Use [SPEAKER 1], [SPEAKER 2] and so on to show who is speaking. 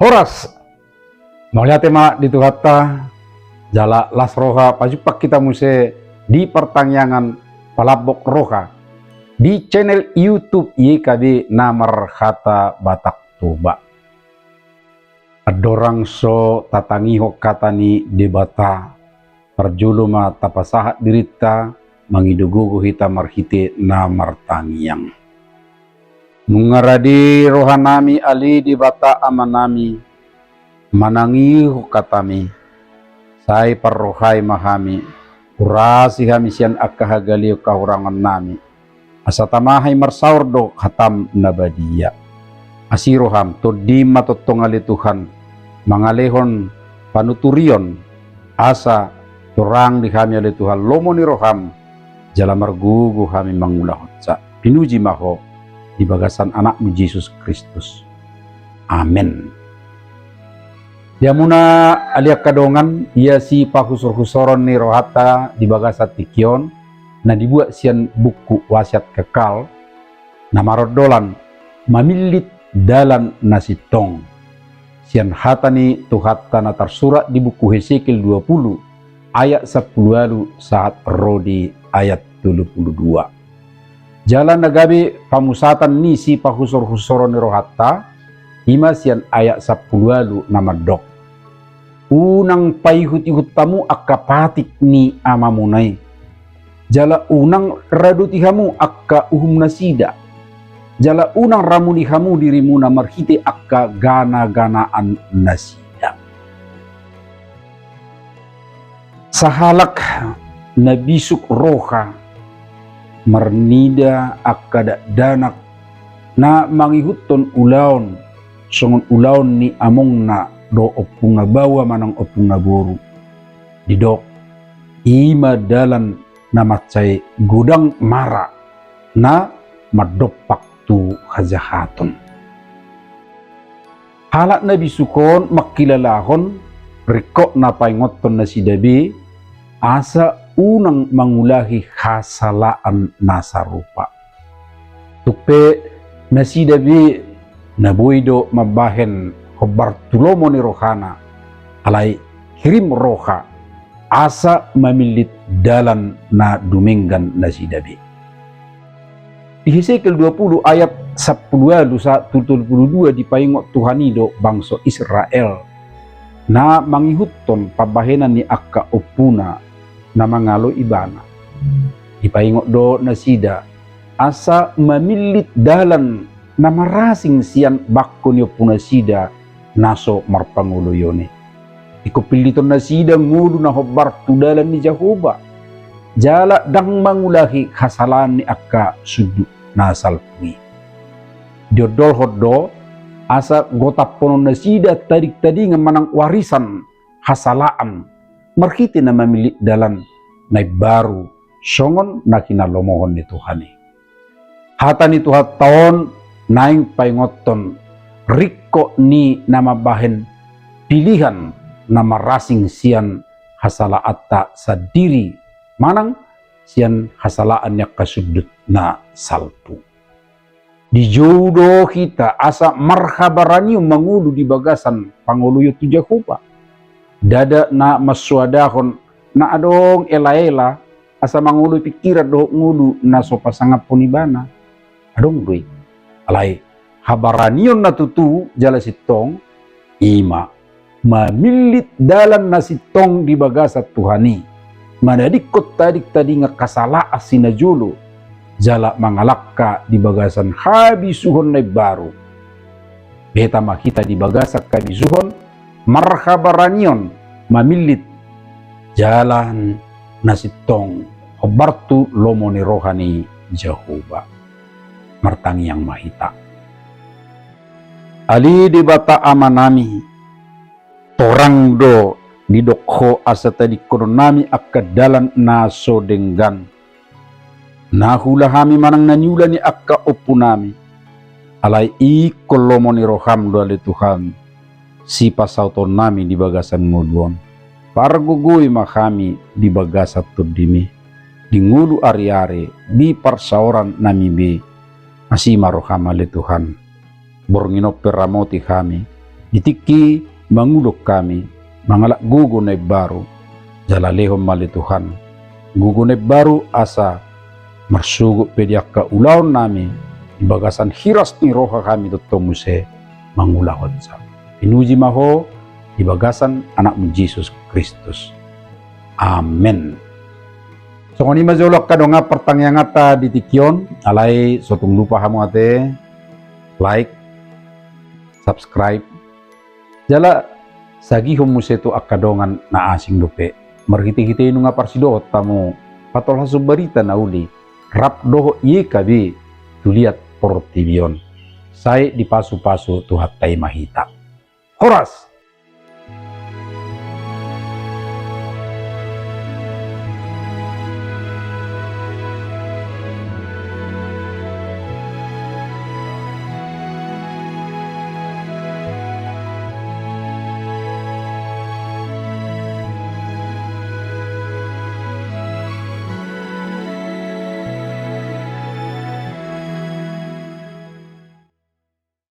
[SPEAKER 1] Horas maulia tema di tuhata jala las roha pajupak kita muse di pertanyaan palabok roha di channel YouTube YKB Namar Hata Batak Toba. Adorang so tatangiho katani debata perjuluma tapasahat dirita mangidugugu hita marhite namar tangiang. Nungaradi rohanami ali di bata amanami manangi hukatami sai parrohai mahami urasi hamisian akahagali kahurangan nami asatamahai marsaurdo hatam nabadia asiroham todi matotongali Tuhan mangalehon panuturion asa turang di kami oleh Tuhan lomoni roham jala margugu kami mangulahotsa pinuji maho di bagasan anakmu Yesus Kristus. Amin. Diamuna aliak kadongan ia si pahusur-husoron ni rohata di bagasa tikion na dibuat sian buku wasiat kekal na marodolan mamilit dalan nasitong sian hatani tuhata na tersurat di buku Hesekiel 20 ayat 10 saat rodi ayat 32. Jalan nagabi pamusatan ni si pahusor-husoro ni rohata hima sian ayat 10 nama dok unang paihut-ihut tamu akapatik ni amamunay jala unang radutihamu akka uhum nasida jala unang ramunihamu dirimu na marhite akka gana-ganaan nasida sahalak nabisuk roha marnida akada danak na mangihuton ulaon songon ulaon ni among na do opung na bawa manang opung na boru didok ima dalan na macay gudang mara na madopak tu hajahaton halak na bisukon makilalahon rikok na paingoton na si Dabi asa unang mangulahi hasalaan nasarupa tupe nasidabi nabuido mabahen hobartulomo ni rohana alay hirim roha asa mamilit dalan na duminggan nasidabi di Hesekiel 20 ayat 10 sa 72 dipaingot Tuhanido bangsa Israel na mangihuton pabahenan ni akka opuna na mangalo ibana ipaingot do nasida asa mamilit dalan na marasing siyan bakko niyo punasida naso marpangulo yone ikupiliton nasida ngudu na hobar tudalan ni Jehovah jala dang mangulahi kasalan ni akka sudu nasal pui diodol hoddo asa gotapono nasida tadik-tadi manang warisan hasalaan marhiti na mamilit dalan na baru songon na kinalomohon ni Tuhani. Hata ni Tuhan taon naing paingoton rikko ni namabahen pilihan na marasing sian hasalaata sa diri manang sian hasalaan niya kasudut na salpu. Di jodoh kita asa marhabaranyo mangulu di bagasan panguluyo tu Jehovah. Dada na maswadahon na adong ela-ela asa mangulu pikiran do ngulu na so pasangap punibana adong doy alay habaranion na tutu jala sitong ima mamilit dalan na sitong di bagasa Tuhani manadikot tadik-tadi nga kasala asinajulo jala mangalakka di bagasan habisuhon na baru beta makita di bagasa kabisuhon marhabaranion mamilit jalan nasitong hobartu lomo ni rohani Jehovah martangi yang mahita ali di bata amanami torang do di dokho asa tadi koronami akka dalan naso denggan nahulahami manang nanyula ni akka opunami alay ikolomo ni roham do ali Tuhan si pasauton nami di bagasan nguluan parguguy makami di bagasat tudimi di ngulu ari-ari di parsauran nami be masih maroham ali Tuhan borngino peramoti kami Ditiki mangulok kami, mangalak gugunay baru, jalalehom mali Tuhan. Gugunay baru asa, marsugo pediak ka ulaon nami, ibagasan hiras ni roha kami tutomuse, mangulahon sa. Pinuji maho, ibagasan anakmu Jesus Kristus. Amen. So kung mazulok ka nga pertanyaan nga di tikyon, alay sotong lupa hamo ate, like, subscribe. Jala sagihom mo seto akadongan na asing lupe. Marhiti-hiti nga parsidot tamo patol haso barita na uli. Rap doho iye kabi tuliat por tibion. Say di paso-paso tuhat tay mahita. Horas!